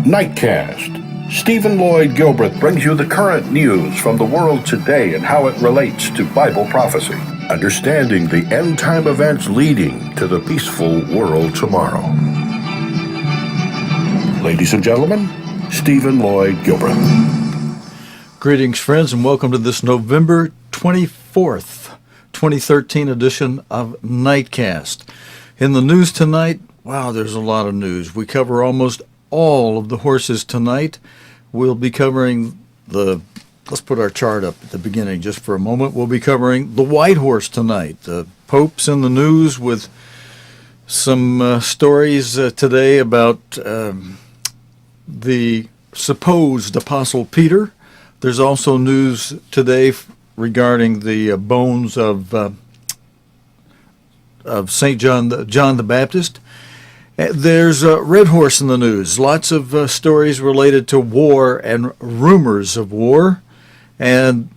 Nightcast. Stephen Lloyd Gilbreth brings you the current news from the world today and how it relates to Bible prophecy. Understanding the end-time events leading to the peaceful world tomorrow. Ladies and gentlemen, Stephen Lloyd Gilbreth. Greetings, friends, and welcome to this November 24th, 2013 edition of Nightcast. In the news tonight, wow, there's a lot of news. We cover almost all of the horses tonight. We'll be covering let's put our chart up at the beginning just for a moment. We'll be covering the white horse tonight. The Pope's in the news with some stories today about the supposed Apostle Peter. There's also news today regarding the bones of St. John the Baptist. There's a red horse in the news. Lots of stories related to war and rumors of war. And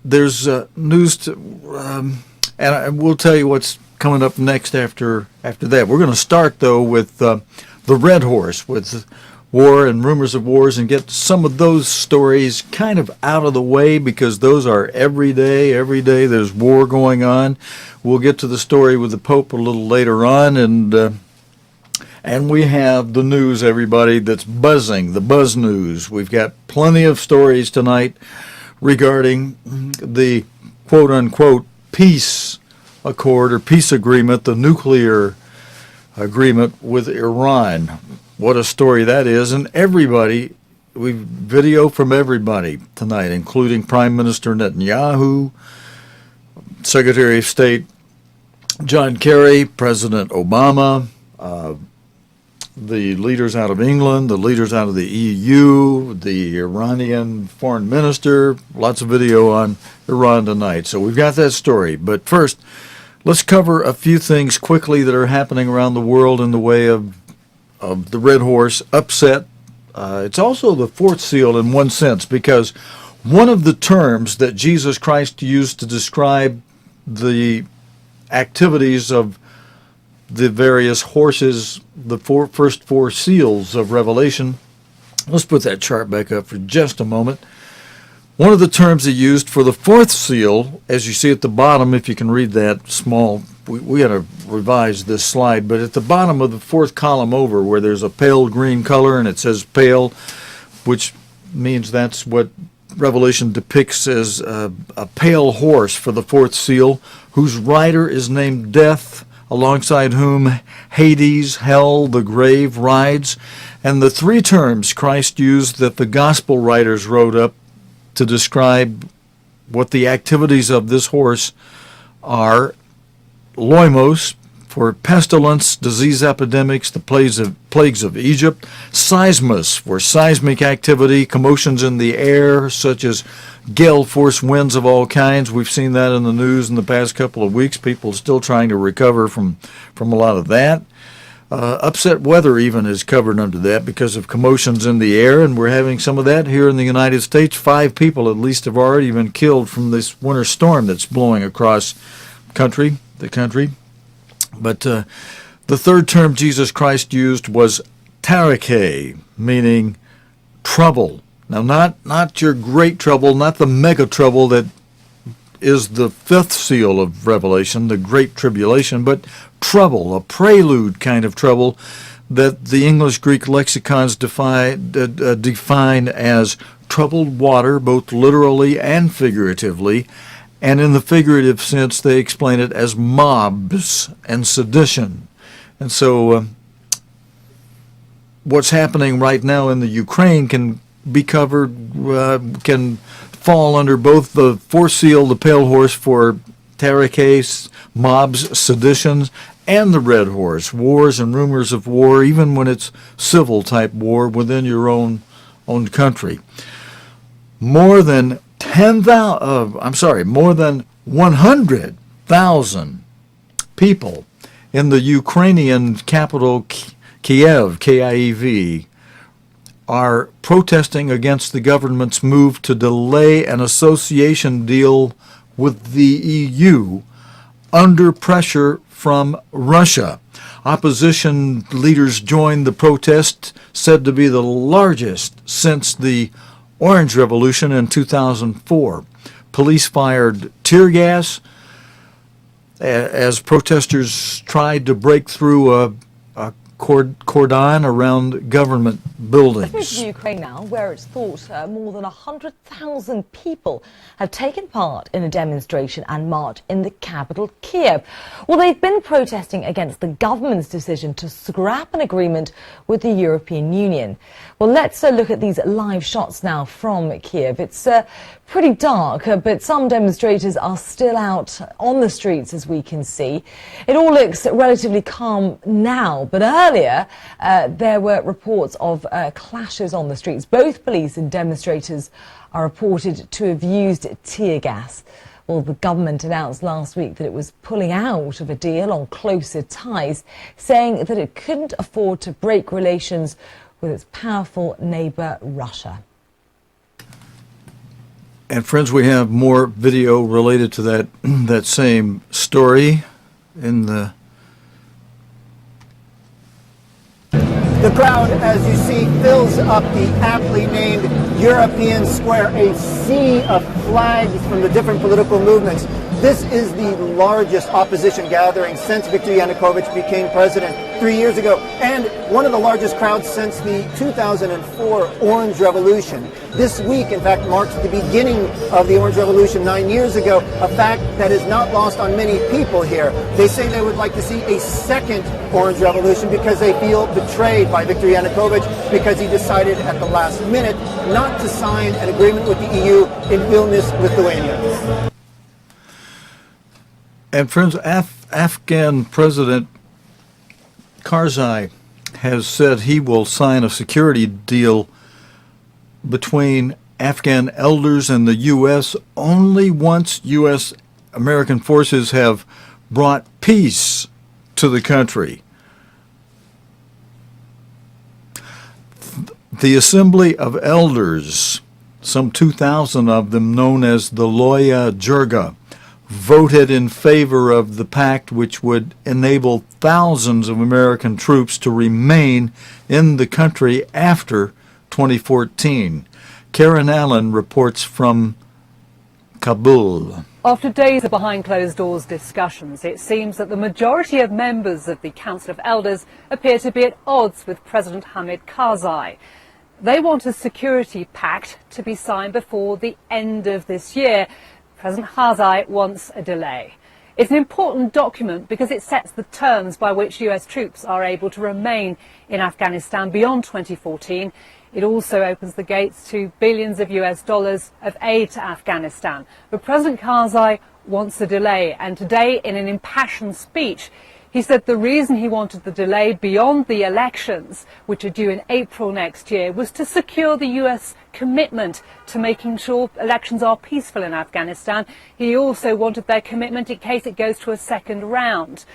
there's news and we'll tell you what's coming up next after that. We're going to start, though, with the red horse, with war and rumors of wars, and get some of those stories kind of out of the way, because those are every day. Every day there's war going on. We'll get to the story with the Pope a little later on, and we have the news, everybody, that's buzzing, the buzz news. We've got plenty of stories tonight regarding the quote-unquote peace accord or peace agreement, the nuclear agreement with Iran. What a story that is. And everybody, we video from everybody tonight, including Prime Minister Netanyahu, Secretary of State John Kerry, President Obama, the leaders out of England, the leaders out of the EU, the Iranian foreign minister. Lots of video on Iran tonight. So we've got that story. But first, let's cover a few things quickly that are happening around the world in the way of the red horse upset. It's also the fourth seal in one sense, because one of the terms that Jesus Christ used to describe the activities of the various horses, the first four seals of Revelation. Let's put that chart back up for just a moment. One of the terms he used for the fourth seal, as you see at the bottom, if you can read that small, we got to revise this slide, but at the bottom of the fourth column over, where there's a pale green color and it says pale, which means that's what Revelation depicts as a pale horse for the fourth seal, whose rider is named Death, alongside whom Hades, hell, the grave rides. And the three terms Christ used that the gospel writers wrote up to describe what the activities of this horse are: loimos, for pestilence, disease epidemics, the plagues of Egypt; seismos, for seismic activity, commotions in the air, such as gale force winds of all kinds. We've seen that in the news in the past couple of weeks. People still trying to recover from a lot of that. Upset weather even is covered under that because of commotions in the air, and we're having some of that here in the United States. 5 people at least have already been killed from this winter storm that's blowing across the country. But the third term Jesus Christ used was tarike, meaning trouble. Now, not your great trouble, not the mega trouble that is the fifth seal of Revelation, the Great Tribulation, but trouble, a prelude kind of trouble that the English-Greek lexicons define as troubled water, both literally and figuratively. And in the figurative sense, they explain it as mobs and sedition. And so what's happening right now in the Ukraine can be covered, can fall under both the fourth seal, the pale horse for tarike, mobs, seditions, and the red horse, wars and rumors of war, even when it's civil type war within your own country. More than 100,000 people in the Ukrainian capital Kiev, Kiev, are protesting against the government's move to delay an association deal with the EU under pressure from Russia. Opposition leaders joined the protest, said to be the largest since the Orange Revolution in 2004. Police fired tear gas as protesters tried to break through a cordon around government buildings. Let's move to Ukraine now, where it's thought more than 100,000 people have taken part in a demonstration and march in the capital, Kiev. Well, they've been protesting against the government's decision to scrap an agreement with the European Union. Well, let's look at these live shots now from Kiev. It's pretty dark, but some demonstrators are still out on the streets, as we can see. It all looks relatively calm now, but earlier there were reports of clashes on the streets. Both police and demonstrators are reported to have used tear gas. Well, the government announced last week that it was pulling out of a deal on closer ties, saying that it couldn't afford to break relations with its powerful neighbour, Russia. And friends, we have more video related to that same story in the... The crowd, as you see, fills up the aptly named European Square, a sea of flags from the different political movements. This is the largest opposition gathering since Viktor Yanukovych became president 3 years ago, and one of the largest crowds since the 2004 Orange Revolution. This week, in fact, marks the beginning of the Orange Revolution 9 years ago, a fact that is not lost on many people here. They say they would like to see a second Orange Revolution because they feel betrayed by Viktor Yanukovych because he decided at the last minute not to sign an agreement with the EU in Vilnius, Lithuania. And friends, Afghan President Karzai has said he will sign a security deal between Afghan elders and the U.S. only once U.S. American forces have brought peace to the country. The Assembly of Elders, some 2,000 of them known as the Loya Jirga, voted in favor of the pact which would enable thousands of American troops to remain in the country after 2014. Karen Allen reports from Kabul. After days of behind-closed-doors discussions, it seems that the majority of members of the Council of Elders appear to be at odds with President Hamid Karzai. They want a security pact to be signed before the end of this year. President Karzai wants a delay. It's an important document because it sets the terms by which US troops are able to remain in Afghanistan beyond 2014. It also opens the gates to billions of US dollars of aid to Afghanistan. But President Karzai wants a delay, and today in an impassioned speech he said the reason he wanted the delay beyond the elections, which are due in April next year, was to secure the US commitment to making sure elections are peaceful in Afghanistan. He also wanted their commitment in case it goes to a second round.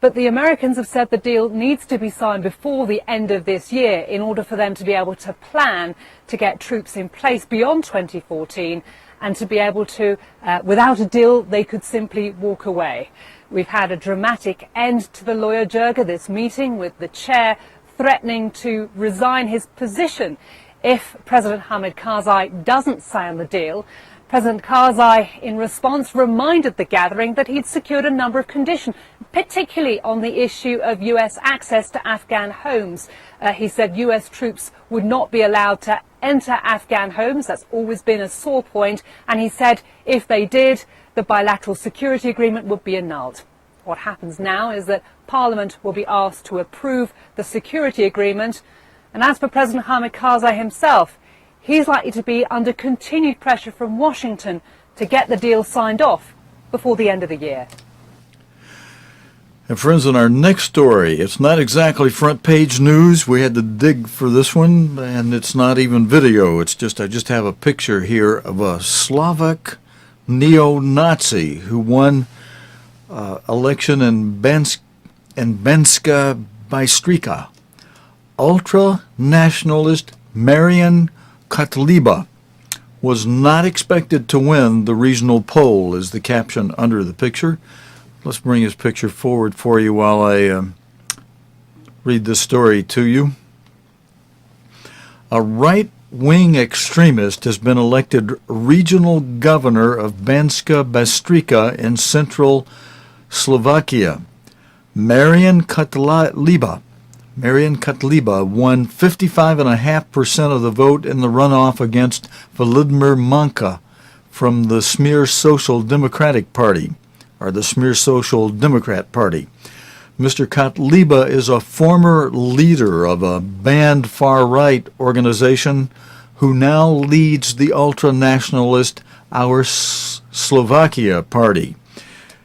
But the Americans have said the deal needs to be signed before the end of this year in order for them to be able to plan to get troops in place beyond 2014 and to be able to, without a deal, they could simply walk away. We've had a dramatic end to the Loya Jirga, this meeting with the chair threatening to resign his position if President Hamid Karzai doesn't sign the deal. President Karzai, in response, reminded the gathering that he'd secured a number of conditions, particularly on the issue of US access to Afghan homes. He said US troops would not be allowed to enter Afghan homes. That's always been a sore point. And he said if they did, the bilateral security agreement would be annulled. What happens now is that Parliament will be asked to approve the security agreement. And as for President Hamid Karzai himself, he's likely to be under continued pressure from Washington to get the deal signed off before the end of the year. And friends, in our next story, it's not exactly front page news. We had to dig for this one, and it's not even video. It's just, I just have a picture here of a Slovak neo-Nazi who won election in Banska Bystricav. Ultra-nationalist Marion Kotleba was not expected to win the regional poll, is the caption under the picture. Let's bring his picture forward for you while I read this story to you. A right-wing extremist has been elected regional governor of Banska Bystricav in central Slovakia. Marion Kotleba won 55.5% of the vote in the runoff against Vladimir Manka from the Smear Social Democratic Party, or the Smear Social Democrat Party. Mr. Kotleba is a former leader of a banned far-right organization who now leads the ultra-nationalist Our Slovakia Party.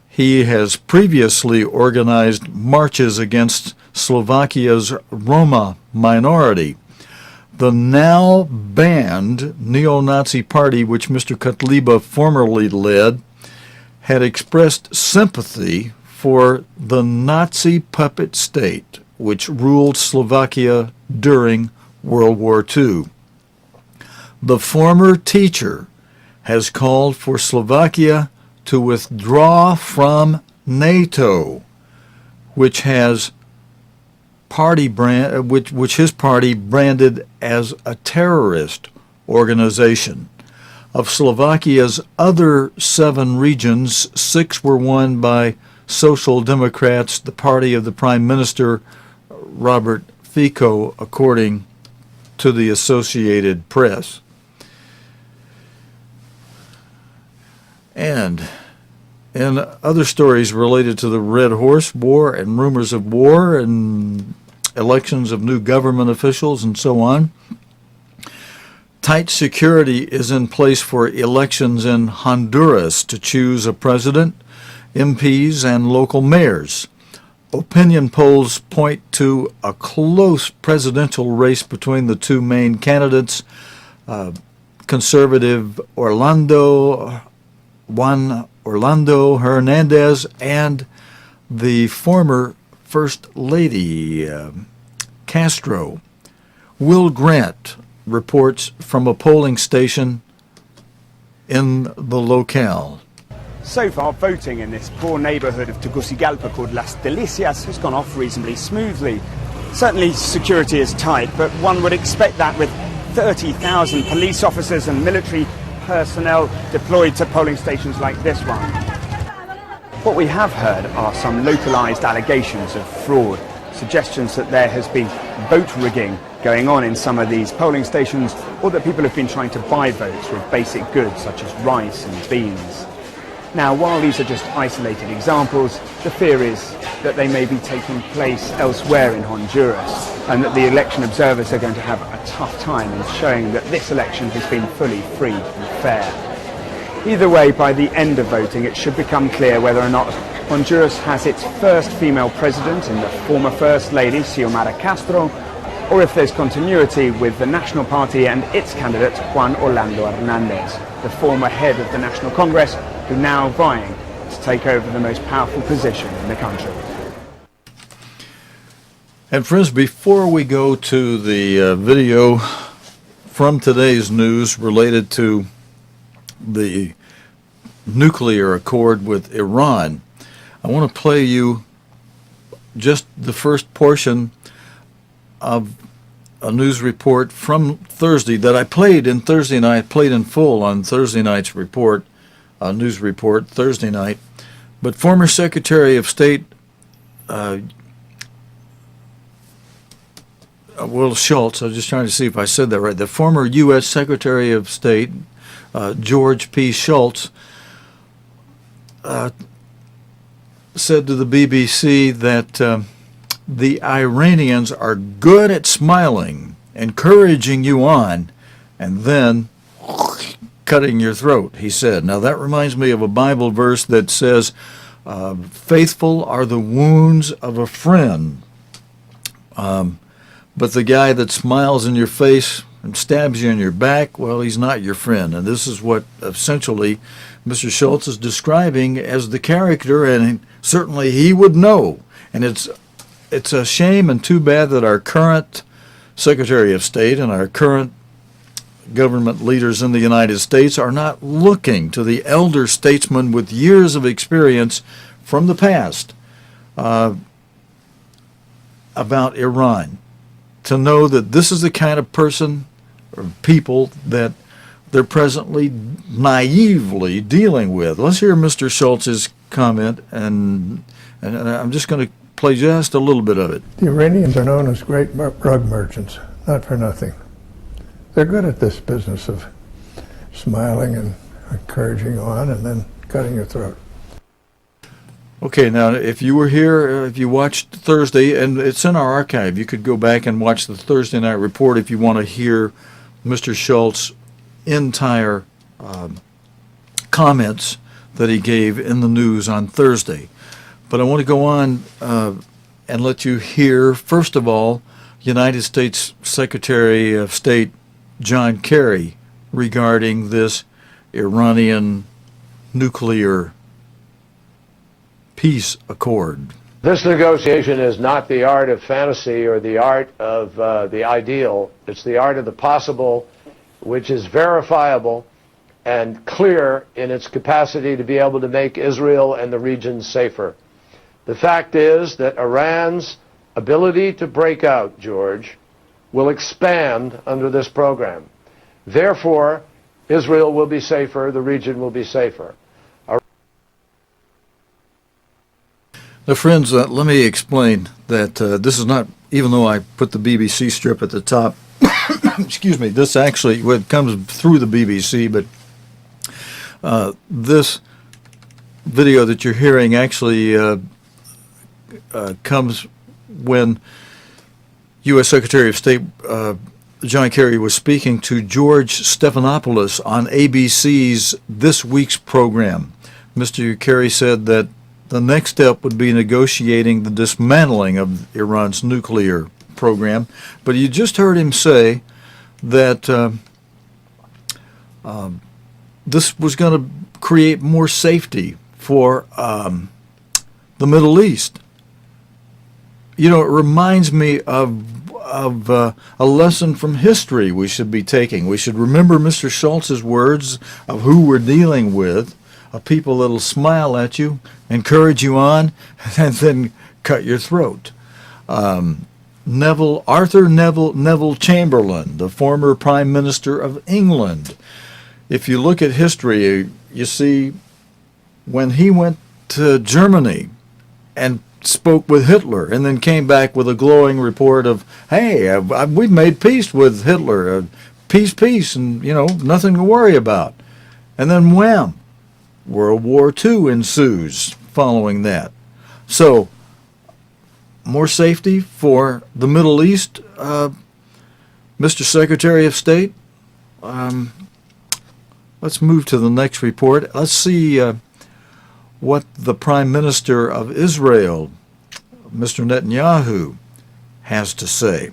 He has previously organized marches against Slovakia's Roma minority. The now banned neo-Nazi party, which Mr. Kotleba formerly led, had expressed sympathy for the Nazi puppet state, which ruled Slovakia during World War II. The former teacher has called for Slovakia to withdraw from NATO, which has which his party branded as a terrorist organization. Of Slovakia's other 7 regions, 6 were won by Social Democrats, the party of the Prime Minister Robert Fico, according to the Associated Press. And in other stories related to the Red Horse War and rumors of war and elections of new government officials and so on, tight security is in place for elections in Honduras to choose a president, MPs, and local mayors. Opinion polls point to a close presidential race between the 2 main candidates, conservative Juan Orlando Hernandez and the former First Lady Castro. Will Grant reports from a polling station in the locale. So far, voting in this poor neighbourhood of Tegucigalpa called Las Delicias has gone off reasonably smoothly. Certainly security is tight, but one would expect that with 30,000 police officers and military personnel deployed to polling stations like this one. What we have heard are some localised allegations of fraud, suggestions that there has been vote rigging going on in some of these polling stations, or that people have been trying to buy votes with basic goods such as rice and beans. Now, while these are just isolated examples, the fear is that they may be taking place elsewhere in Honduras, and that the election observers are going to have a tough time in showing that this election has been fully free and fair. Either way, by the end of voting, it should become clear whether or not Honduras has its first female president in the former First Lady, Xiomara Castro, or if there's continuity with the National Party and its candidate, Juan Orlando Hernandez, the former head of the National Congress, who now vying to take over the most powerful position in the country. And friends, before we go to the video from today's news related to the nuclear accord with Iran, I want to play you just the first portion of a news report from Thursday that I played in Thursday night, played in full on Thursday night's report, news report Thursday night. But former Secretary of State Will Schultz, I was just trying to see if I said that right, the former US Secretary of State George P. Schultz said to the BBC that the Iranians are good at smiling, encouraging you on, and then cutting your throat, he said. Now that reminds me of a Bible verse that says, faithful are the wounds of a friend, but the guy that smiles in your face and stabs you in your back, well, he's not your friend. And this is what essentially Mr. Schultz is describing as the character, and certainly he would know. And it's a shame and too bad that our current Secretary of State and our current government leaders in the United States are not looking to the elder statesmen with years of experience from the past. about Iran, to know that this is the kind of person or people that they're presently naively dealing with. Let's hear Mr. Schultz's comment, and I'm just going to play just a little bit of it. The Iranians are known as great drug merchants, not for nothing. They're good at this business of smiling and encouraging on and then cutting your throat. Okay, now if you were here, if you watched Thursday, and it's in our archive, you could go back and watch the Thursday night report if you want to hear Mr. Schultz's entire comments that he gave in the news on Thursday. But I want to go on and let you hear, first of all, United States Secretary of State John Kerry regarding this Iranian nuclear peace accord. This negotiation is not the art of fantasy or the art of the ideal. It's the art of the possible, which is verifiable and clear in its capacity to be able to make Israel and the region safer. The fact is that Iran's ability to break out, George, will expand under this program. Therefore, Israel will be safer, the region will be safer. Now, friends, let me explain that this is not, even though I put the BBC strip at the top, excuse me, this actually, it comes through the BBC, but this video that you're hearing actually comes when U.S. Secretary of State John Kerry was speaking to George Stephanopoulos on ABC's This Week's program. Mr. Kerry said that the next step would be negotiating the dismantling of Iran's nuclear program. But you just heard him say that this was going to create more safety for the Middle East. You know, it reminds me of a lesson from history we should be taking. We should remember Mr. Schultz's words of who we're dealing with, of people that'll smile at you, encourage you on, and then cut your throat. Arthur Neville Chamberlain, the former Prime Minister of England. If you look at history, you see when he went to Germany and spoke with Hitler and then came back with a glowing report of, hey, we've made peace with Hitler, peace, and, you know, nothing to worry about. And then wham, World War II ensues following that. So, more safety for the Middle East, Mr. Secretary of State. Let's move to the next report. Let's see what the Prime Minister of Israel, Mr. Netanyahu, has to say.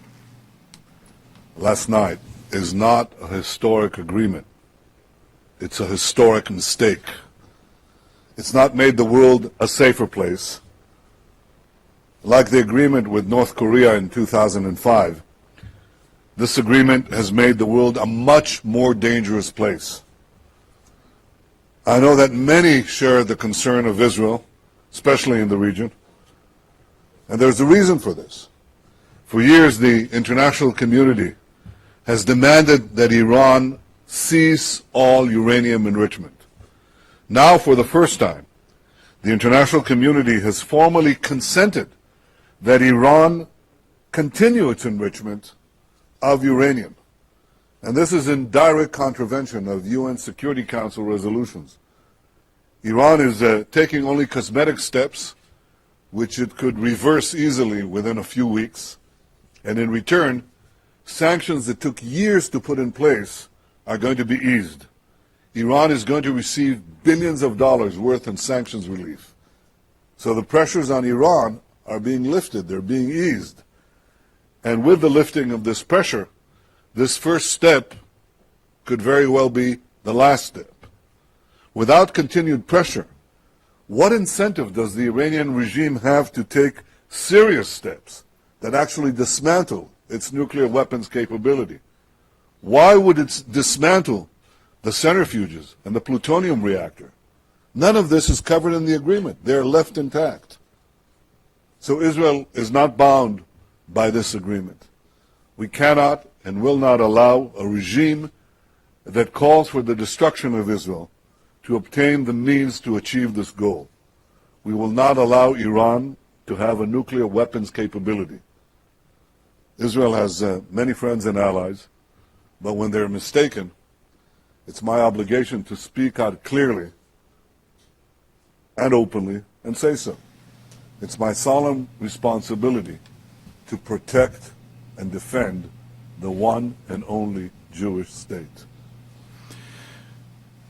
Last night is not a historic agreement. It's a historic mistake. It's not made the world a safer place. Like the agreement with North Korea in 2005, this agreement has made the world a much more dangerous place. I know that many share the concern of Israel, especially in the region, and there's a reason for this. For years, the international community has demanded that Iran cease all uranium enrichment. Now, for the first time, the international community has formally consented that Iran continue its enrichment of uranium. And this is in direct contravention of UN Security Council resolutions. Iran is taking only cosmetic steps, which it could reverse easily within a few weeks. And in return, sanctions that took years to put in place are going to be eased. Iran is going to receive billions of dollars worth in sanctions relief. So the pressures on Iran are being lifted, they're being eased. And with the lifting of this pressure, this first step could very well be the last step. Without continued pressure, what incentive does the Iranian regime have to take serious steps that actually dismantle its nuclear weapons capability? Why would it dismantle the centrifuges and the plutonium reactor? None of this is covered in the agreement. They're left intact. So Israel is not bound by this agreement. We cannot and will not allow a regime that calls for the destruction of Israel to obtain the means to achieve this goal. We will not allow Iran to have a nuclear weapons capability. Israel has many friends and allies, but when they're mistaken, it's my obligation to speak out clearly and openly and say so. It's my solemn responsibility to protect and defend the one and only Jewish state.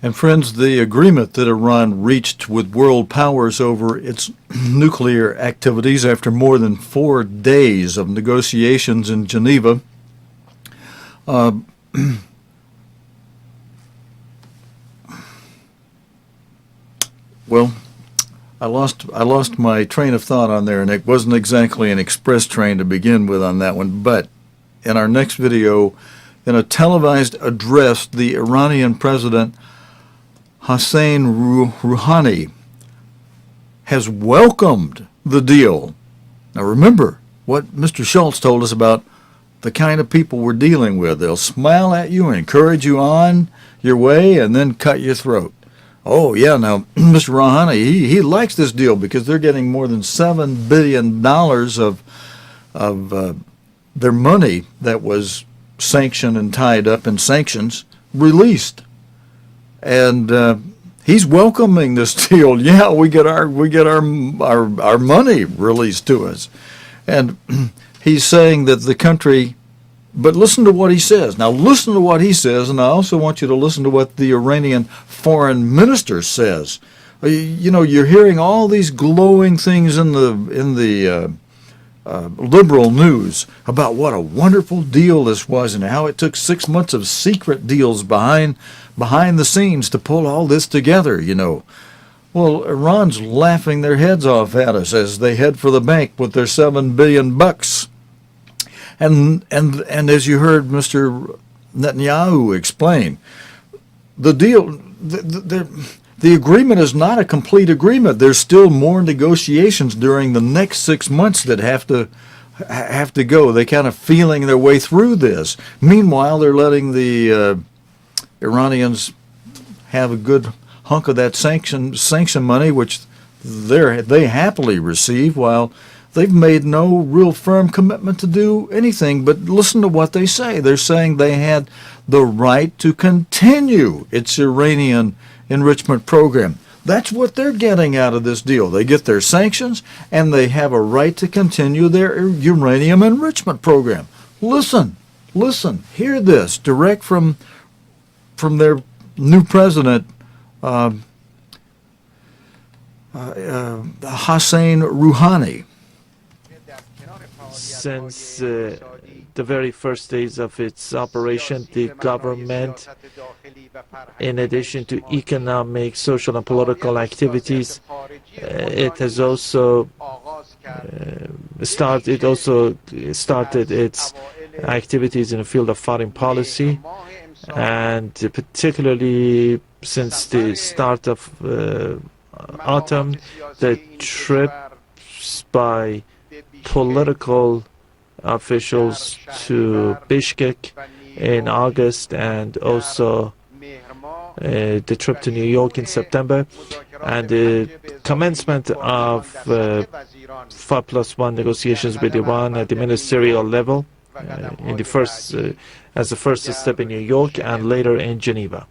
And friends, the agreement that Iran reached with world powers over its nuclear activities after more than 4 days of negotiations in Geneva well, I lost my train of thought on there, and it wasn't exactly an express train to begin with on that one. But in our next video, in a televised address, the Iranian President Hassan Rouhani has welcomed the deal. Now remember what Mr. Schultz told us about the kind of people we're dealing with. They'll smile at you and encourage you on your way and then cut your throat. Oh, yeah, now, Mr. Rouhani, he likes this deal because they're getting more than $7 billion of their money that was sanctioned and tied up in sanctions released. And he's welcoming this deal. Yeah, we get our money released to us. And he's saying that the country, but listen to what he says. Now listen to what he says, and I also want you to listen to what the Iranian foreign minister says. You know, you're hearing all these glowing things in the liberal news about what a wonderful deal this was and how it took 6 months of secret deals behind the scenes to pull all this together, you know. Well, Iran's laughing their heads off at us as they head for the bank with their $7 billion. And as you heard Mr. Netanyahu explain, the deal, the agreement is not a complete agreement. There's still more negotiations during the next 6 months that have to go. They're kind of feeling their way through this. Meanwhile, they're letting the Iranians have a good hunk of that sanction money, which they happily receive, while they've made no real firm commitment to do anything. But listen to what they say. They're saying they had the right to continue its uranium enrichment program. That's what they're getting out of this deal. They get their sanctions, and they have a right to continue their uranium enrichment program. Listen, hear this, direct from their new president, Hassan Rouhani. Since the very first days of its operation, the government, in addition to economic, social, and political activities, it has also started its activities in the field of foreign policy, and particularly since the start of autumn, the trips by political officials to Bishkek in August, and also the trip to New York in September, and the commencement of 5+1 negotiations with Iran at the ministerial level in the first as the first step in New York and later in Geneva.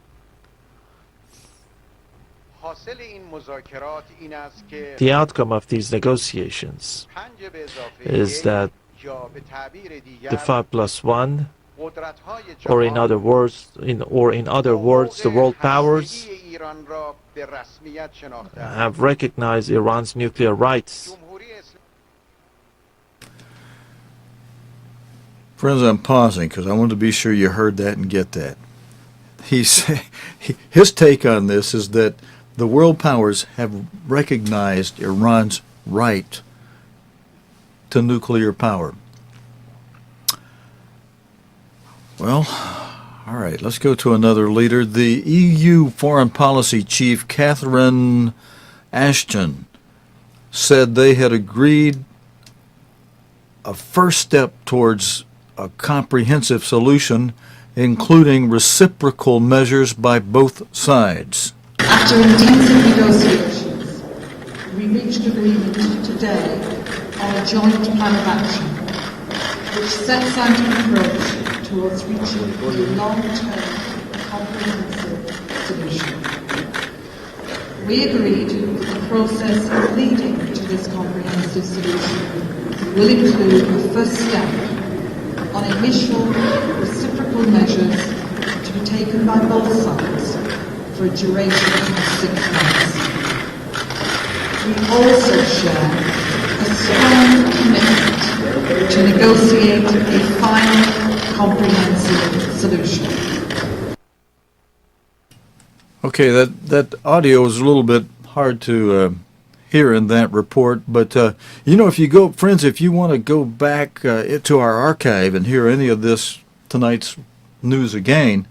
The outcome of these negotiations is that the 5+1, or in other words, the world powers have recognized Iran's nuclear rights. Friends, I'm pausing because I want to be sure you heard that and get that. His take on this is that the world powers have recognized Iran's right to nuclear power. Well, all right, let's go to another leader. The EU Foreign Policy Chief, 'Ashton, said they had agreed a first step towards a comprehensive solution, including reciprocal measures by both sides. After intensive negotiations, we reached agreement today on a joint plan of action which sets out an approach towards reaching a long-term comprehensive solution. We agreed that the process leading to this comprehensive solution will include a first step on initial reciprocal measures to be taken by both sides for a duration of 6 months. We also share a strong commitment to negotiate a final comprehensive solution. Okay, that audio is a little bit hard to hear in that report, but if you go, friends, if you want to go back to our archive and hear any of this tonight's news again,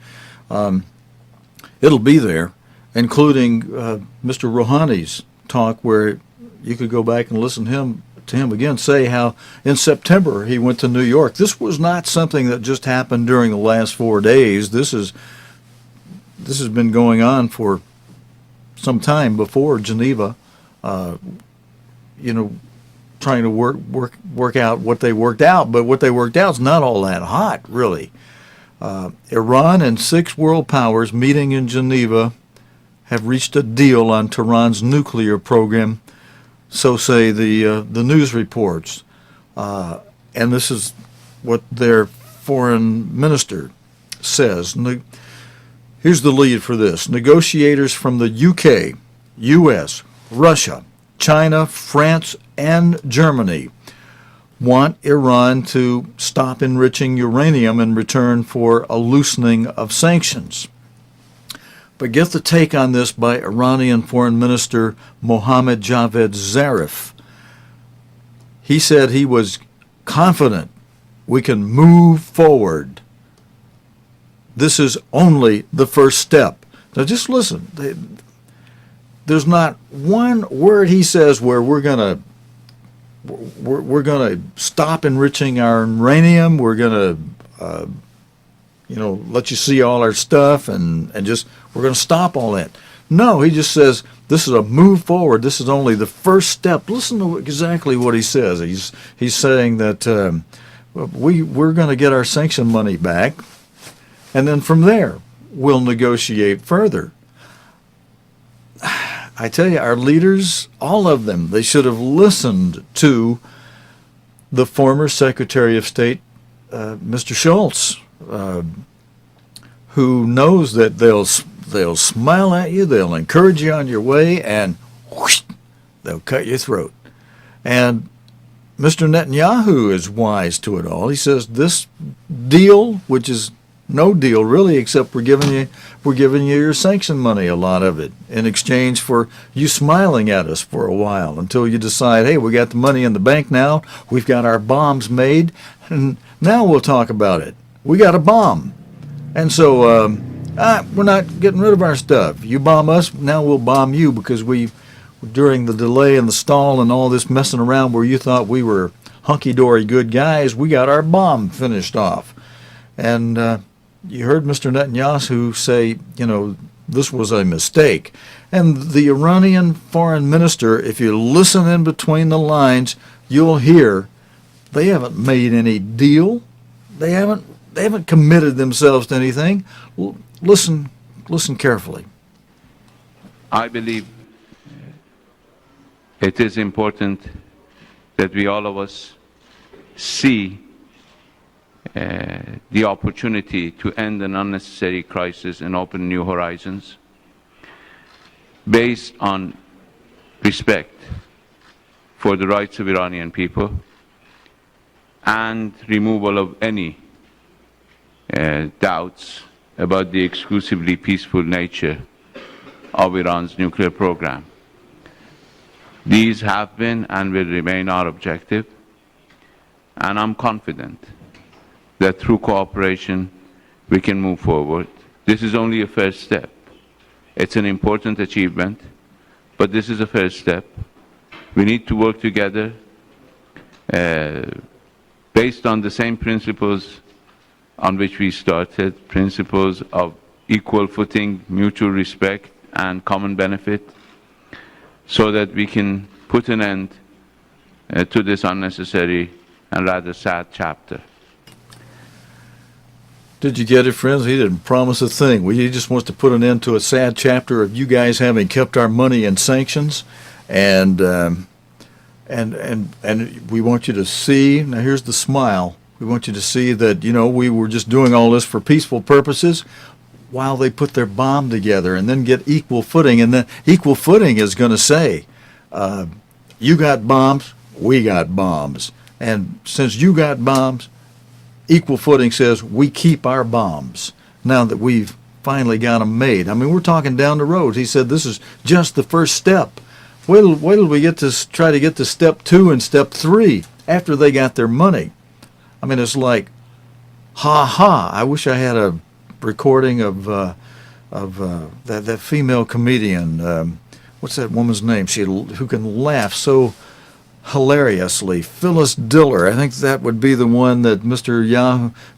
it'll be there, including Mr. Rouhani's talk, where you could go back and listen to him again say how in September he went to New York. This was not something that just happened during the last 4 days. This has been going on for some time before Geneva, trying to work out what they worked out. But what they worked out is not all that hot, really. Iran and 6 world powers meeting in Geneva have reached a deal on Tehran's nuclear program, so say the news reports. And this is what their foreign minister says. Here's the lead for this. Negotiators from the UK, US, Russia, China, France, and Germany want Iran to stop enriching uranium in return for a loosening of sanctions. But get the take on this by Iranian Foreign Minister Mohammad Javad Zarif. He said he was confident we can move forward. This is only the first step. Now just listen. There's not one word he says where we're going to stop enriching our uranium. We're going to let you see all our stuff and just we're going to stop all that. No, he just says this is a move forward. This is only the first step. Listen to exactly what he says. He's saying that we're going to get our sanction money back, and then from there we'll negotiate further. I tell you, our leaders, all of them, they should have listened to the former Secretary of State, Mr. Schultz, who knows that they'll smile at you, they'll encourage you on your way, and whoosh, they'll cut your throat. And Mr. Netanyahu is wise to it all. He says this deal, which is no deal really, except we're giving you your sanction money, a lot of it, in exchange for you smiling at us for a while until you decide, hey, we got the money in the bank now, we've got our bombs made, and now we'll talk about it. We got a bomb. And so we're not getting rid of our stuff. You bomb us, now we'll bomb you, because during the delay and the stall and all this messing around where you thought we were hunky-dory good guys, we got our bomb finished off. And you heard Mr. Netanyahu say, this was a mistake. And the Iranian foreign minister, if you listen in between the lines, you'll hear they haven't made any deal. They haven't committed themselves to anything. Listen carefully. I believe it is important that we all of us see the opportunity to end an unnecessary crisis and open new horizons based on respect for the rights of Iranian people and removal of any doubts about the exclusively peaceful nature of Iran's nuclear program. These have been and will remain our objective, and I'm confident that through cooperation we can move forward. This is only a first step. It's an important achievement, but this is a first step. We need to work together based on the same principles on which we started, principles of equal footing, mutual respect, and common benefit, so that we can put an end to this unnecessary and rather sad chapter. Did you get it, friends? He didn't promise a thing. He just wants to put an end to a sad chapter of you guys having kept our money in sanctions, and we want you to see. Now, here's the smile. We want you to see that, you know, we were just doing all this for peaceful purposes while they put their bomb together and then get equal footing. And then equal footing is going to say, you got bombs, we got bombs. And since you got bombs, equal footing says we keep our bombs now that we've finally got them made. I mean, we're talking down the road. He said this is just the first step. Wait till we get to try to get to step 2 and step 3 after they got their money. I mean, it's like, ha. I wish I had a recording of that female comedian. What's that woman's name? Who can laugh so hilariously. Phyllis Diller. I think that would be the one that Mr.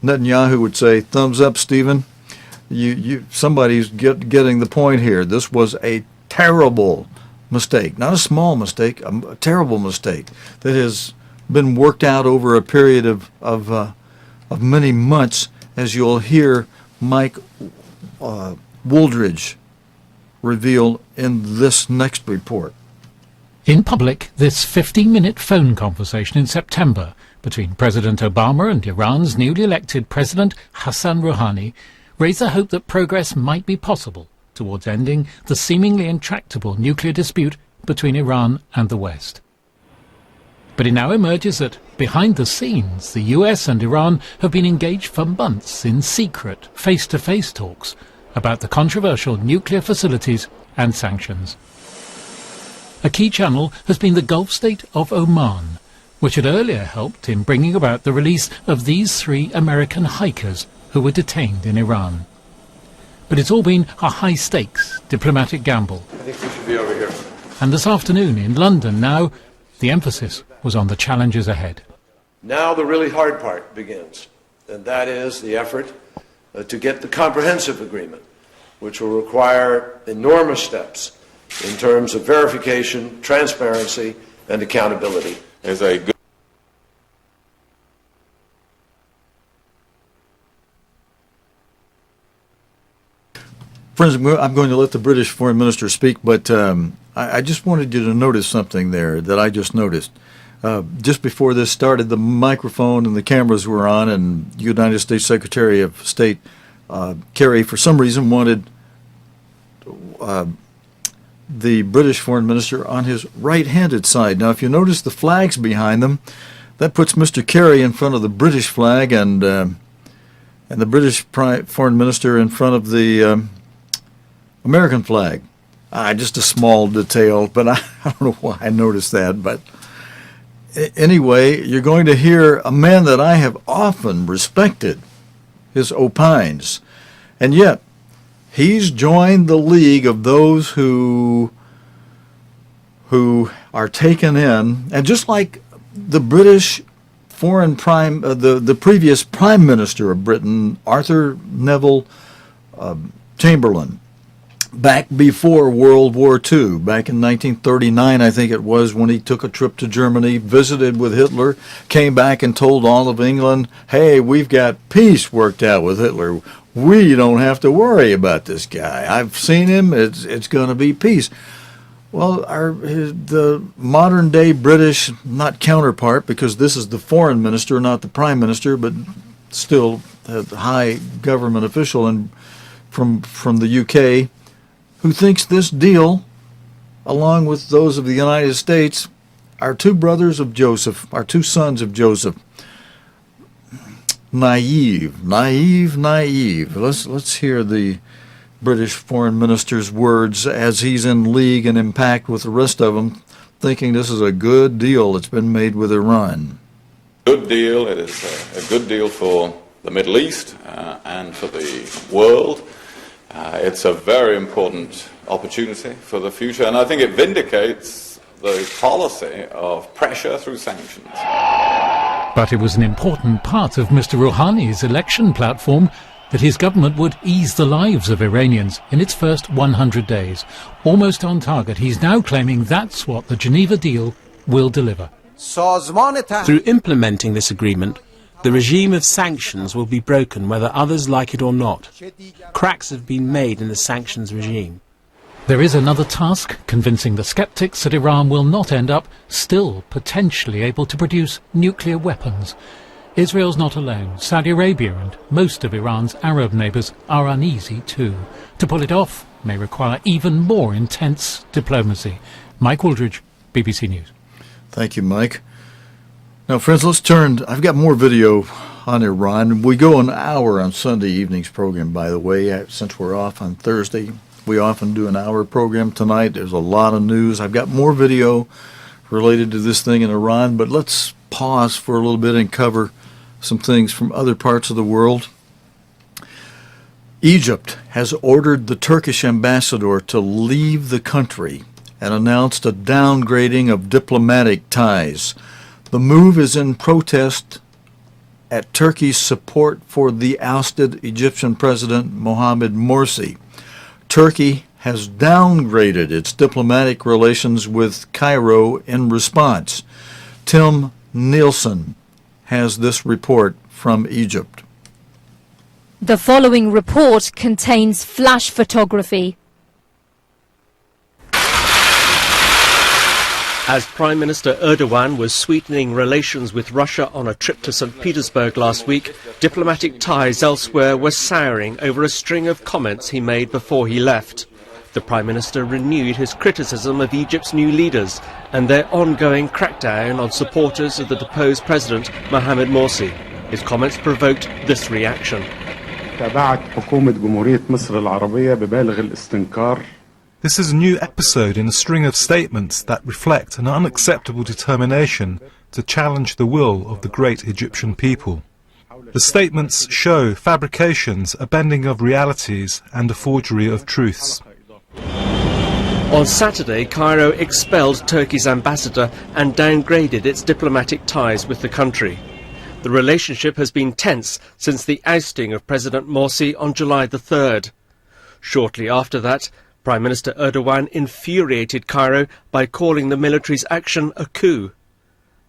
Netanyahu would say, thumbs up, Stephen. Somebody's getting the point here. This was a terrible mistake. Not a small mistake, a terrible mistake that has been worked out over a period of many months, as you'll hear Mike Wooldridge reveal in this next report. In public, this 15-minute phone conversation in September between President Obama and Iran's newly elected President Hassan Rouhani raised the hope that progress might be possible towards ending the seemingly intractable nuclear dispute between Iran and the West. But it now emerges that, behind the scenes, the US and Iran have been engaged for months in secret, face-to-face talks about the controversial nuclear facilities and sanctions. A key channel has been the Gulf state of Oman, which had earlier helped in bringing about the release of these 3 American hikers who were detained in Iran. But it's all been a high-stakes diplomatic gamble. I think we should be over here. And this afternoon in London now, the emphasis was on the challenges ahead. Now the really hard part begins, and that is the effort to get the comprehensive agreement, which will require enormous steps in terms of verification, transparency, and accountability. Is a good Friends, I'm going to let the British Foreign Minister speak, but I just wanted you to notice something there that I just noticed. Just before this started, the microphone and the cameras were on, and United States Secretary of State Kerry, for some reason, wanted the British Foreign Minister on his right-handed side. Now, if you notice the flags behind them, that puts Mr. Kerry in front of the British flag and the British Foreign Minister in front of the American flag. Just a small detail, but I don't know why I noticed that. But anyway, you're going to hear a man that I have often respected, his opines, and yet he's joined the league of those who are taken in, and just like the British the previous Prime Minister of Britain, Arthur Neville Chamberlain, back before World War II, back in 1939, I think it was, when he took a trip to Germany, visited with Hitler, came back and told all of England, hey, we've got peace worked out with Hitler. We don't have to worry about this guy. I've seen him. It's going to be peace. Well, the modern-day British, not counterpart, because this is the foreign minister, not the prime minister, but still a high government official from the UK, who thinks this deal, along with those of the United States, are 2 brothers of Joseph, are 2 sons of Joseph. Naive. Let's hear the British Foreign Minister's words as he's in league and in pact with the rest of them, thinking this is a good deal that's been made with Iran. Good deal. It is a good deal for the Middle East and for the world. It's a very important opportunity for the future, and I think it vindicates the policy of pressure through sanctions. But it was an important part of Mr. Rouhani's election platform that his government would ease the lives of Iranians in its first 100 days. Almost on target, he's now claiming that's what the Geneva deal will deliver. Through implementing this agreement, the regime of sanctions will be broken whether others like it or not. Cracks have been made in the sanctions regime. There is another task, convincing the skeptics that Iran will not end up still potentially able to produce nuclear weapons. Israel's not alone. Saudi Arabia and most of Iran's Arab neighbours are uneasy too. To pull it off may require even more intense diplomacy. Mike Wooldridge, BBC News. Thank you, Mike. Now, friends, let's turn. I've got more video on Iran. We go an hour on Sunday evening's program, by the way, since we're off on Thursday. We often do an hour program tonight. There's a lot of news. I've got more video related to this thing in Iran, but let's pause for a little bit and cover some things from other parts of the world. Egypt has ordered the Turkish ambassador to leave the country and announced a downgrading of diplomatic ties. The move is in protest at Turkey's support for the ousted Egyptian President Mohamed Morsi. Turkey has downgraded its diplomatic relations with Cairo in response. Tim Nielsen has this report from Egypt. The following report contains flash photography. As Prime Minister Erdogan was sweetening relations with Russia on a trip to St. Petersburg last week, diplomatic ties elsewhere were souring over a string of comments he made before he left. The Prime Minister renewed his criticism of Egypt's new leaders and their ongoing crackdown on supporters of the deposed President Mohamed Morsi. His comments provoked this reaction. This is a new episode in a string of statements that reflect an unacceptable determination to challenge the will of the great Egyptian people. The statements show fabrications, a bending of realities, and a forgery of truths. On Saturday, Cairo expelled Turkey's ambassador and downgraded its diplomatic ties with the country. The relationship has been tense since the ousting of President Morsi on July the 3rd. Shortly after that, Prime Minister Erdogan infuriated Cairo by calling the military's action a coup.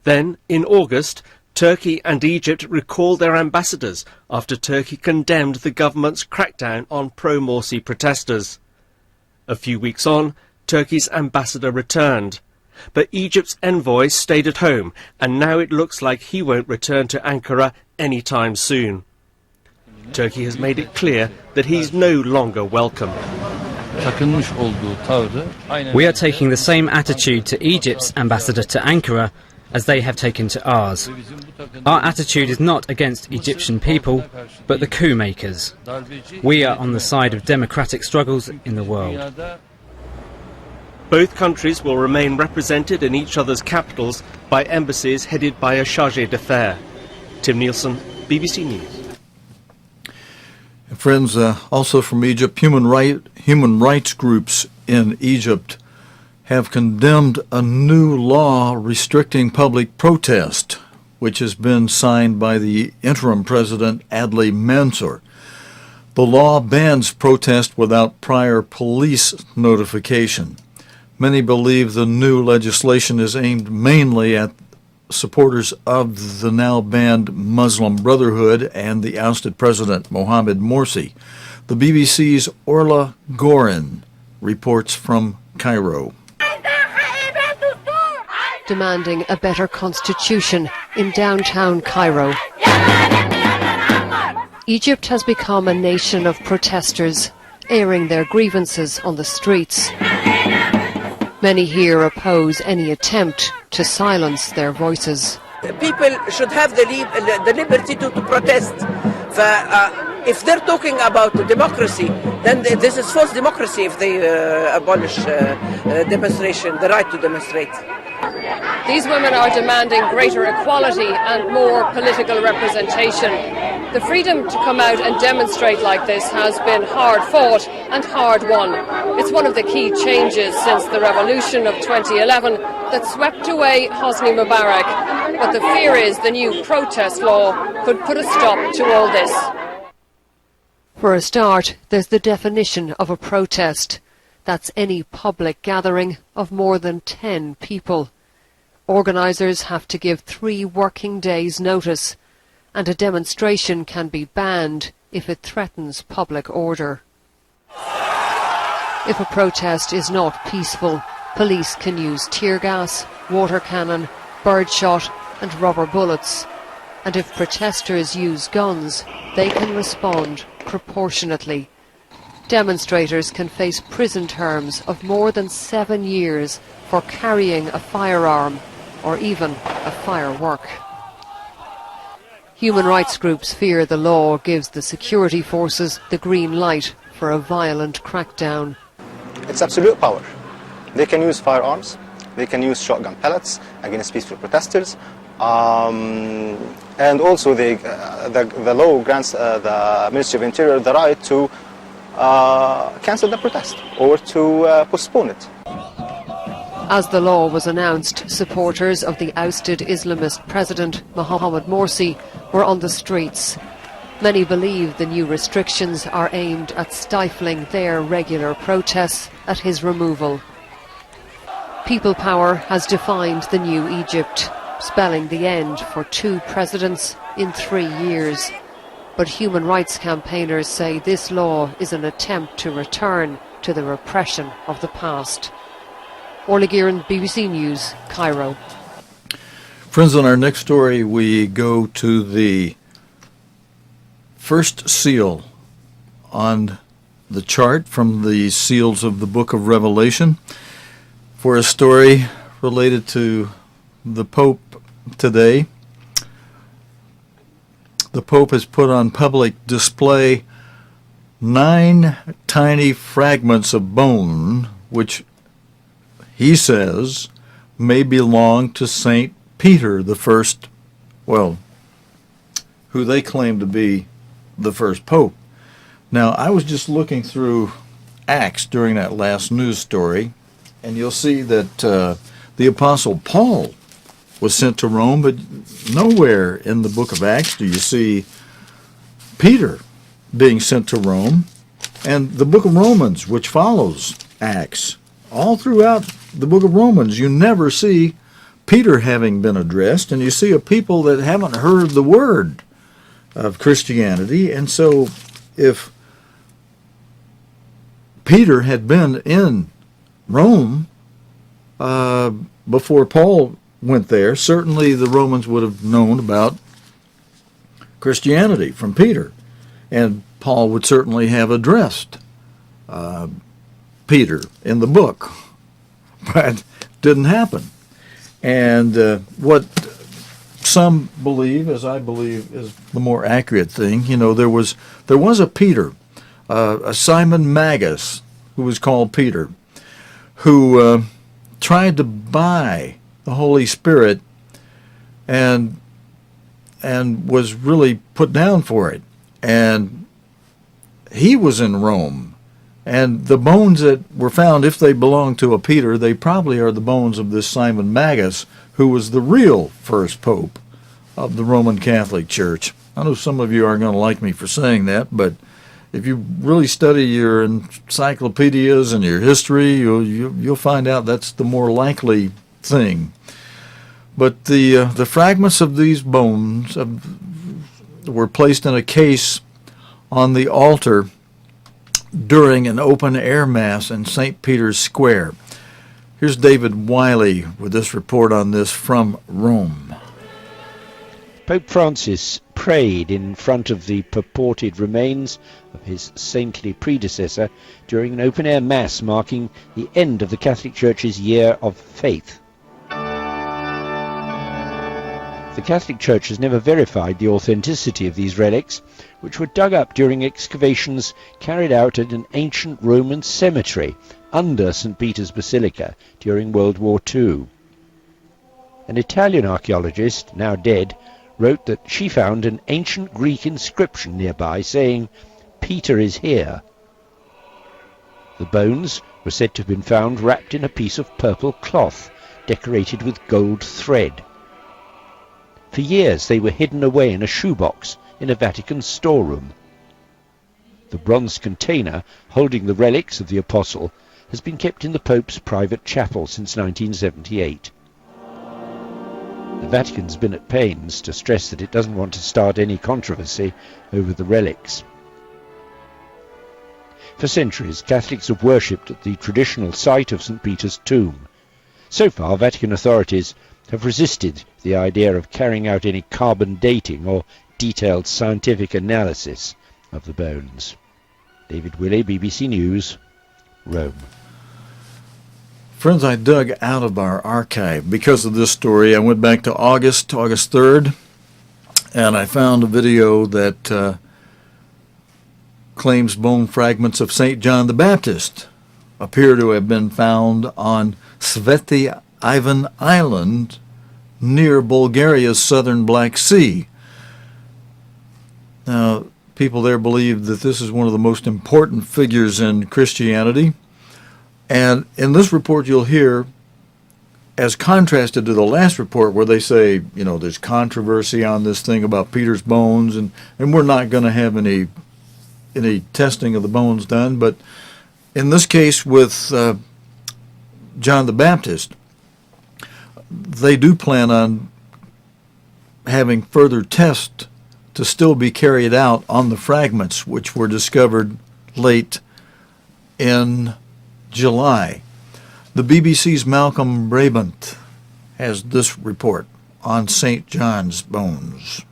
Then, in August, Turkey and Egypt recalled their ambassadors after Turkey condemned the government's crackdown on pro-Morsi protesters. A few weeks on, Turkey's ambassador returned. But Egypt's envoy stayed at home, and now it looks like he won't return to Ankara anytime soon. Turkey has made it clear that he's no longer welcome. We are taking the same attitude to Egypt's ambassador to Ankara as they have taken to ours. Our attitude is not against Egyptian people, but the coup makers. We are on the side of democratic struggles in the world. Both countries will remain represented in each other's capitals by embassies headed by a chargé d'affaires. Tim Nielsen, BBC News. Friends, also from Egypt, human rights groups in Egypt have condemned a new law restricting public protest, which has been signed by the interim president, Adli Mansour. The law bans protest without prior police notification. Many believe the new legislation is aimed mainly at supporters of the now banned Muslim Brotherhood and the ousted President Mohamed Morsi. The BBC's Orla Gorin reports from Cairo. Demanding a better constitution in downtown Cairo. Egypt has become a nation of protesters, airing their grievances on the streets. Many here oppose any attempt to silence their voices. People should have the liberty to protest. If they're talking about democracy, then this is false democracy if they abolish demonstration, the right to demonstrate. These women are demanding greater equality and more political representation. The freedom to come out and demonstrate like this has been hard fought and hard won. It's one of the key changes since the revolution of 2011 that swept away Hosni Mubarak. but the fear is the new protest law could put a stop to all this. For a start, there's the definition of a protest. That's any public gathering of more than 10 people. Organisers have to give 3 working days' notice, and a demonstration can be banned if it threatens public order. If a protest is not peaceful, police can use tear gas, water cannon, birdshot and rubber bullets. And if protesters use guns, they can respond proportionately. Demonstrators can face prison terms of more than 7 years for carrying a firearm or even a firework. Human rights groups fear the law gives the security forces the green light for a violent crackdown. It's absolute power. They can use firearms, they can use shotgun pellets against peaceful protesters, and also the law grants the Ministry of Interior the right to cancel the protest or to postpone it. As the law was announced, supporters of the ousted Islamist President Mohamed Morsi were on the streets. Many believe the new restrictions are aimed at stifling their regular protests at his removal. People Power has defined the new Egypt, spelling the end for 2 presidents in 3 years. But human rights campaigners say this law is an attempt to return to the repression of the past. Orla Gearan, BBC News, Cairo. Friends, on our next story, we go to the first seal on the chart from the seals of the book of Revelation for a story related to the Pope today. The Pope has put on public display 9 tiny fragments of bone, which he says may belong to St. Peter the first, well, who they claim to be the first pope. Now, I was just looking through Acts during that last news story, and you'll see that the Apostle Paul was sent to Rome, but nowhere in the book of Acts do you see Peter being sent to Rome. And the book of Romans, which follows Acts, all throughout the book of Romans, you never see Peter having been addressed, and you see a people that haven't heard the word of Christianity. And so if Peter had been in Rome before Paul went there, certainly the Romans would have known about Christianity from Peter, and Paul would certainly have addressed Peter in the book, but didn't happen. And what some believe, as I believe, is the more accurate thing. You know, there was a Peter, a Simon Magus, who was called Peter, who tried to buy the Holy Spirit and was really put down for it. And he was in Rome. And the bones that were found, if they belong to a Peter, they probably are the bones of this Simon Magus, who was the real first pope of the Roman Catholic Church. I know some of you aren't going to like me for saying that, but if you really study your encyclopedias and your history, you'll find out that's the more likely thing. But the fragments of these bones were placed in a case on the altar during an open-air mass in St. Peter's Square. Here's David Wiley with this report on this from Rome. Pope Francis prayed in front of the purported remains of his saintly predecessor during an open-air mass marking the end of the Catholic Church's Year of Faith. The Catholic Church has never verified the authenticity of these relics, which were dug up during excavations carried out at an ancient Roman cemetery under St. Peter's Basilica during World War II. An Italian archaeologist, now dead, wrote that she found an ancient Greek inscription nearby saying, "Peter is here." The bones were said to have been found wrapped in a piece of purple cloth decorated with gold thread. For years they were hidden away in a shoebox in a Vatican storeroom. The bronze container holding the relics of the apostle has been kept in the Pope's private chapel since 1978. The Vatican's been at pains to stress that it doesn't want to start any controversy over the relics. For centuries, Catholics have worshipped at the traditional site of St. Peter's tomb. So far, Vatican authorities have resisted the idea of carrying out any carbon dating or detailed scientific analysis of the bones. David Willey, BBC News, Rome. Friends, I dug out of our archive because of this story. I went back to August 3rd, and I found a video that claims bone fragments of St. John the Baptist appear to have been found on Sveti Ivan Island near Bulgaria's southern Black Sea. Now, people there believe that this is one of the most important figures in Christianity. And in this report you'll hear, as contrasted to the last report where they say, you know, there's controversy on this thing about Peter's bones, and we're not going to have any testing of the bones done. But in this case with John the Baptist, they do plan on having further tests to still be carried out on the fragments, which were discovered late in July. The BBC's Malcolm Brabant has this report on St. John's bones.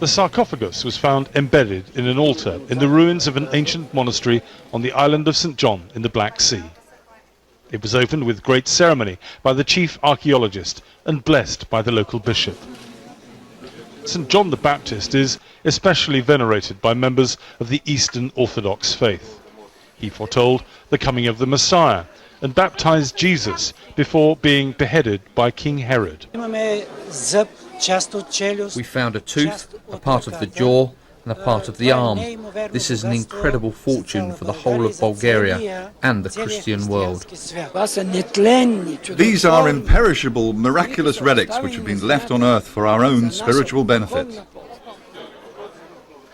The sarcophagus was found embedded in an altar in the ruins of an ancient monastery on the island of St. John in the Black Sea. It was opened with great ceremony by the chief archaeologist and blessed by the local bishop. St. John the Baptist is especially venerated by members of the Eastern Orthodox faith. He foretold the coming of the Messiah and baptized Jesus before being beheaded by King Herod. We found a tooth, a part of the jaw and a part of the arm. This is an incredible fortune for the whole of Bulgaria and the Christian world. These are imperishable, miraculous relics which have been left on earth for our own spiritual benefit.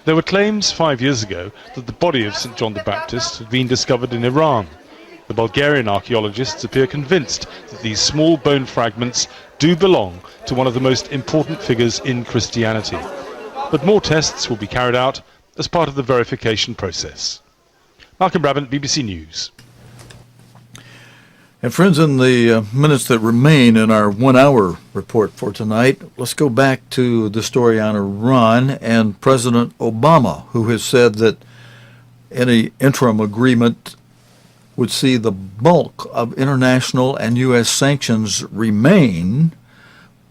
There were claims 5 years ago that the body of St. John the Baptist had been discovered in Iran. The Bulgarian archaeologists appear convinced that these small bone fragments do belong to one of the most important figures in Christianity. But more tests will be carried out as part of the verification process. Malcolm Brabant, BBC News. And friends, in the minutes that remain in our 1 hour report for tonight, let's go back to the story on Iran and President Obama, who has said that any interim agreement would see the bulk of international and U.S. sanctions remain,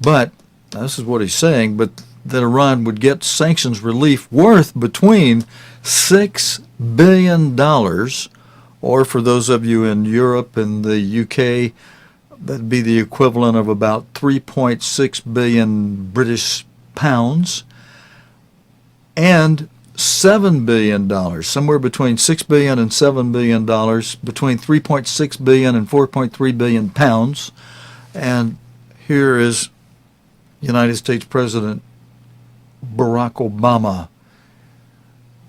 but, this is what he's saying, but that Iran would get sanctions relief worth between $6 billion, or for those of you in Europe and the UK, that'd be the equivalent of about 3.6 billion British pounds, and $7 billion, somewhere between $6 billion and $7 billion, between 3.6 billion and 4.3 billion pounds. And here is United States President Barack Obama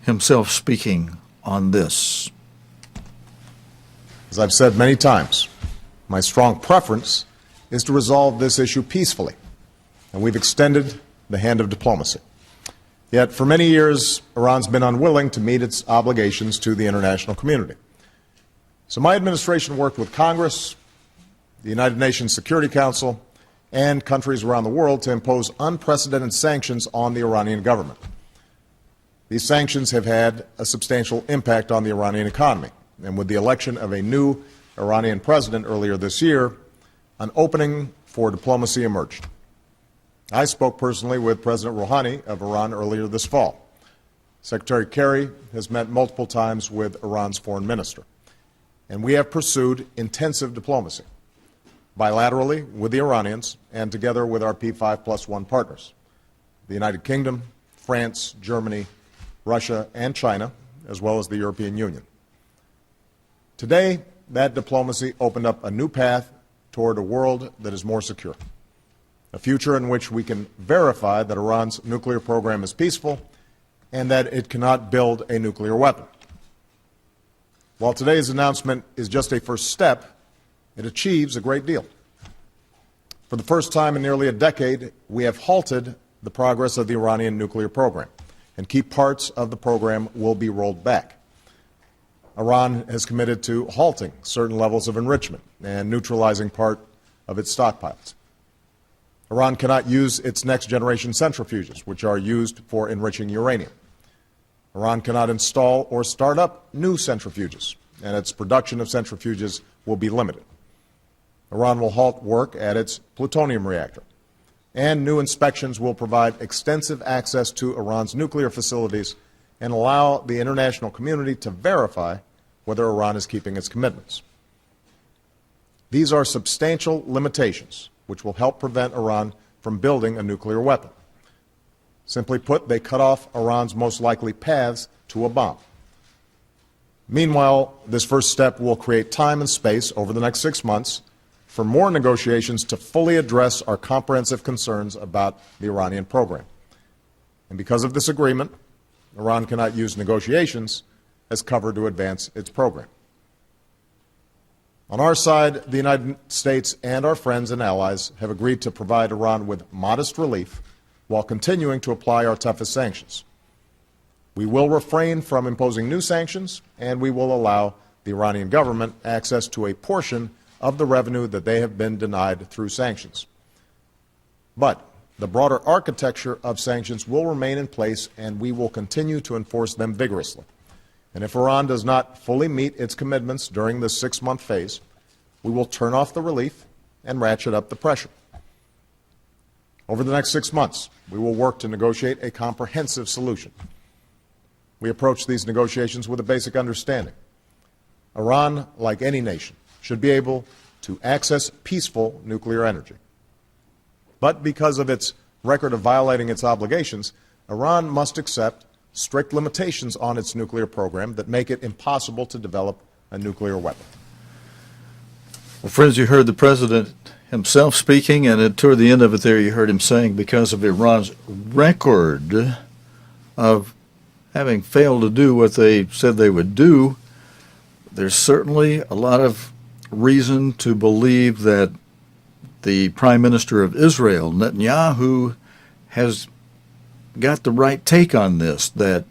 himself speaking on this. As I've said many times, my strong preference is to resolve this issue peacefully, and we've extended the hand of diplomacy. Yet, for many years, Iran's been unwilling to meet its obligations to the international community. So my administration worked with Congress, the United Nations Security Council, and countries around the world to impose unprecedented sanctions on the Iranian government. These sanctions have had a substantial impact on the Iranian economy, and with the election of a new Iranian president earlier this year, an opening for diplomacy emerged. I spoke personally with President Rouhani of Iran earlier this fall. Secretary Kerry has met multiple times with Iran's foreign minister, and we have pursued intensive diplomacy, bilaterally with the Iranians and together with our P5+1 partners, the United Kingdom, France, Germany, Russia, and China, as well as the European Union. Today, that diplomacy opened up a new path toward a world that is more secure. a future in which we can verify that Iran's nuclear program is peaceful and that it cannot build a nuclear weapon. While today's announcement is just a first step, it achieves a great deal. For the first time in nearly a decade, we have halted the progress of the Iranian nuclear program, and key parts of the program will be rolled back. Iran has committed to halting certain levels of enrichment and neutralizing part of its stockpiles. Iran cannot use its next-generation centrifuges, which are used for enriching uranium. Iran cannot install or start up new centrifuges, and its production of centrifuges will be limited. Iran will halt work at its plutonium reactor, and new inspections will provide extensive access to Iran's nuclear facilities and allow the international community to verify whether Iran is keeping its commitments. These are substantial limitations which will help prevent Iran from building a nuclear weapon. Simply put, they cut off Iran's most likely paths to a bomb. Meanwhile, this first step will create time and space over the next 6 months for more negotiations to fully address our comprehensive concerns about the Iranian program. And because of this agreement, Iran cannot use negotiations as cover to advance its program. On our side, the United States and our friends and allies have agreed to provide Iran with modest relief while continuing to apply our toughest sanctions. We will refrain from imposing new sanctions, and we will allow the Iranian government access to a portion of the revenue that they have been denied through sanctions. But the broader architecture of sanctions will remain in place, and we will continue to enforce them vigorously. And if Iran does not fully meet its commitments during this 6-month phase, we will turn off the relief and ratchet up the pressure. Over the next 6 months, we will work to negotiate a comprehensive solution. We approach these negotiations with a basic understanding. Iran, like any nation, should be able to access peaceful nuclear energy. But because of its record of violating its obligations, Iran must accept strict limitations on its nuclear program that make it impossible to develop a nuclear weapon. Well, friends, you heard the president himself speaking, and toward the end of it there you heard him saying because of Iran's record of having failed to do what they said they would do, there's certainly a lot of reason to believe that the Prime Minister of Israel, Netanyahu, has got the right take on this, that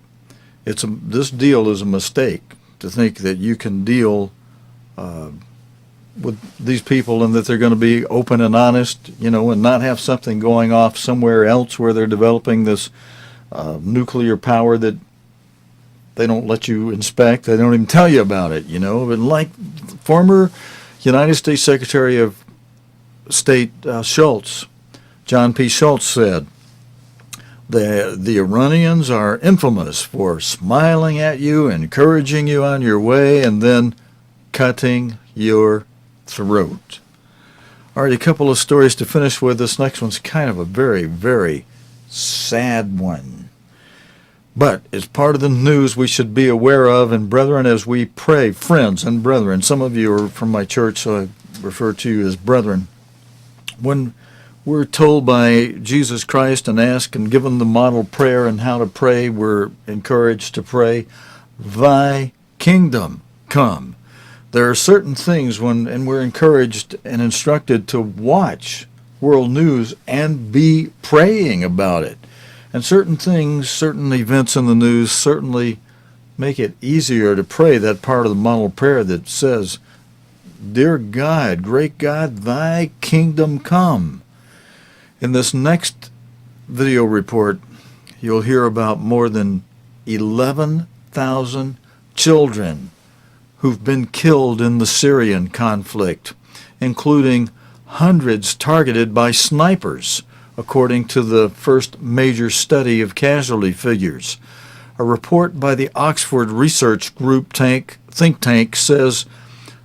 this deal is a mistake, to think that you can deal with these people and that they're going to be open and honest, and not have something going off somewhere else where they're developing this nuclear power that they don't let you inspect. They don't even tell you about it, But like former United States Secretary of State Schultz, John P. Schultz said, the Iranians are infamous for smiling at you, encouraging you on your way, and then cutting your throat. All right, a couple of stories to finish with. This next one's kind of a very, very sad one. But it's part of the news we should be aware of. And brethren, as we pray, friends and brethren, some of you are from my church, so I refer to you as brethren. When we're told by Jesus Christ and asked and given the model prayer and how to pray, we're encouraged to pray, Thy kingdom come. There are certain things and we're encouraged and instructed to watch world news and be praying about it. And certain things, certain events in the news certainly make it easier to pray that part of the model prayer that says, Dear God, great God, Thy kingdom come. In this next video report, you'll hear about more than 11,000 children who've been killed in the Syrian conflict, including hundreds targeted by snipers, according to the first major study of casualty figures. A report by the Oxford Research Group think tank says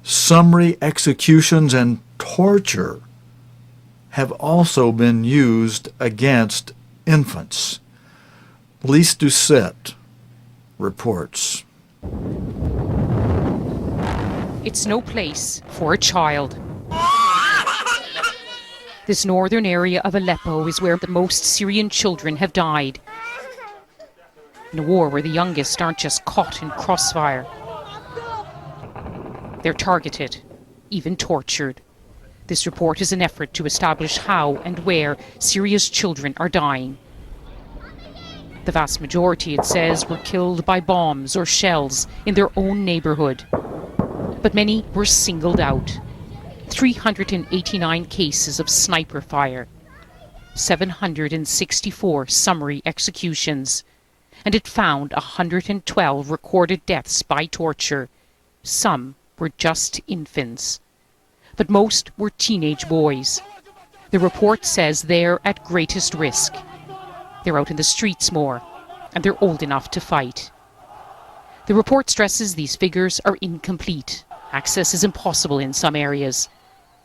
summary executions and torture have also been used against infants. Lise Doucette reports. It's no place for a child. This northern area of Aleppo is where the most Syrian children have died. In a war where the youngest aren't just caught in crossfire. They're targeted, even tortured. This report is an effort to establish how and where Syria's children are dying. The vast majority, it says, were killed by bombs or shells in their own neighborhood. But many were singled out. 389 cases of sniper fire, 764 summary executions, and it found 112 recorded deaths by torture. Some were just infants, but most were teenage boys. The report says they're at greatest risk. They're out in the streets more, and they're old enough to fight. The report stresses these figures are incomplete. Access is impossible in some areas,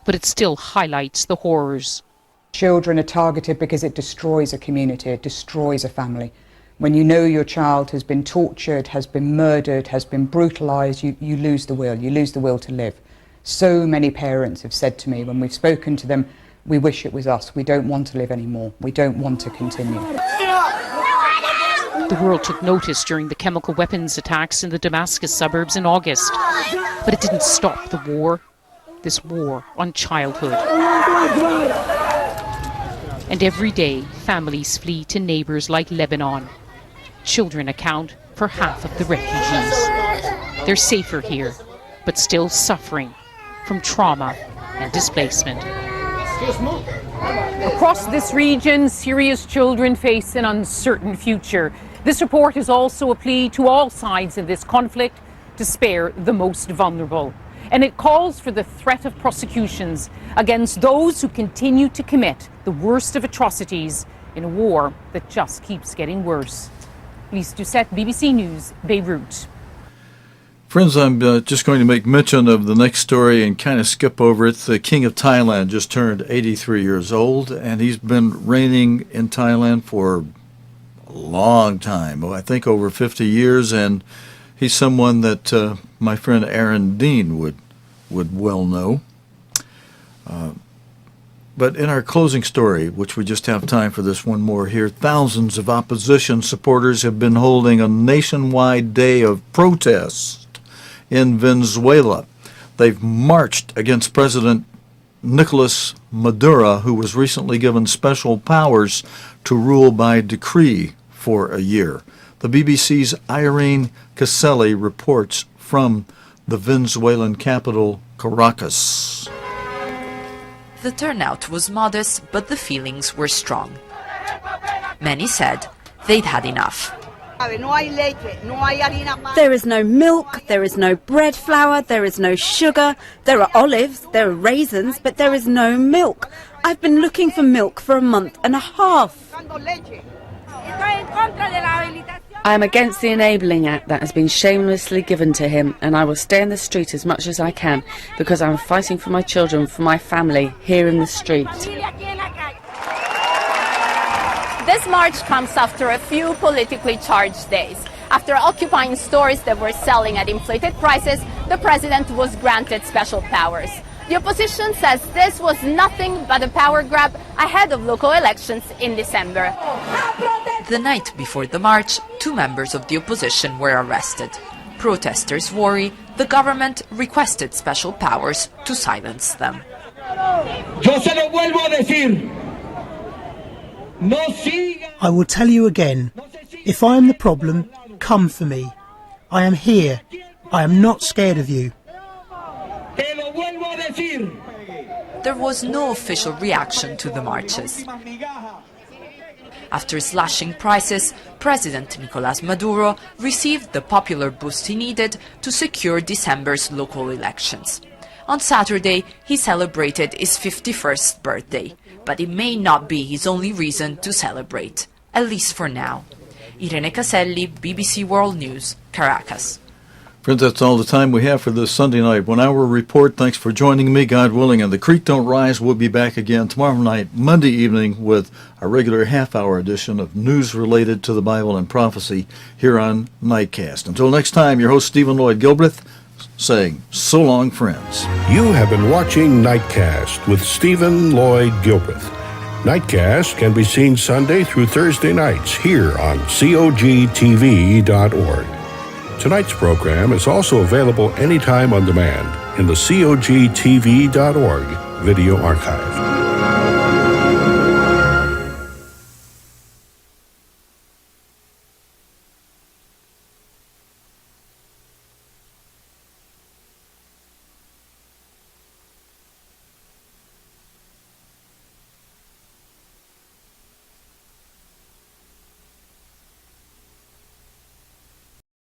but it still highlights the horrors. Children are targeted because it destroys a community, it destroys a family. When you know your child has been tortured, has been murdered, has been brutalised, you lose the will to live. So many parents have said to me when we've spoken to them, we wish it was us, we don't want to live anymore, we don't want to continue. The world took notice during the chemical weapons attacks in the Damascus suburbs in August, but it didn't stop the war, this war on childhood. And every day, families flee to neighbours like Lebanon. Children account for half of the refugees. They're safer here, but still suffering from trauma and displacement. Across this region, Syria's children face an uncertain future. This report is also a plea to all sides in this conflict to spare the most vulnerable. And it calls for the threat of prosecutions against those who continue to commit the worst of atrocities in a war that just keeps getting worse. Lise Doucette, BBC News, Beirut. Friends, I'm just going to make mention of the next story and kind of skip over it. The King of Thailand just turned 83 years old, and he's been reigning in Thailand for a long time, I think over 50 years, and he's someone that my friend Aaron Dean would well know. But in our closing story, which we just have time for this one more here, thousands of opposition supporters have been holding a nationwide day of protest in Venezuela. They've marched against President Nicolas Maduro, who was recently given special powers to rule by decree for a year. The BBC's Irene Caselli reports from the Venezuelan capital, Caracas. The turnout was modest, but the feelings were strong. Many said they'd had enough. There is no milk, there is no bread flour, there is no sugar, there are olives, there are raisins, but there is no milk. I've been looking for milk for a month and a half. I am against the Enabling Act that has been shamelessly given to him, and I will stay in the street as much as I can because I'm fighting for my children, for my family, here in the street. This march comes after a few politically charged days. After occupying stores that were selling at inflated prices, the president was granted special powers. The opposition says this was nothing but a power grab ahead of local elections in December. The night before the march, 2 members of the opposition were arrested. Protesters worry the government requested special powers to silence them. I will tell you again, if I am the problem, come for me. I am here. I am not scared of you. There was no official reaction to the marches. After slashing prices, President Nicolas Maduro received the popular boost he needed to secure December's local elections. On Saturday, he celebrated his 51st birthday, but it may not be his only reason to celebrate, at least for now. Irene Caselli, BBC World News, Caracas. Friends, that's all the time we have for this Sunday night 1 hour report. Thanks for joining me, God willing, and the creek don't rise. We'll be back again tomorrow night, Monday evening, with a regular half-hour edition of news related to the Bible and prophecy here on Nightcast. Until next time, your host, Stephen Lloyd Gilbreth, saying, so long, friends. You have been watching Nightcast with Stephen Lloyd Gilpith. Nightcast can be seen Sunday through Thursday nights here on cogtv.org. Tonight's program is also available anytime on demand in the cogtv.org video archive.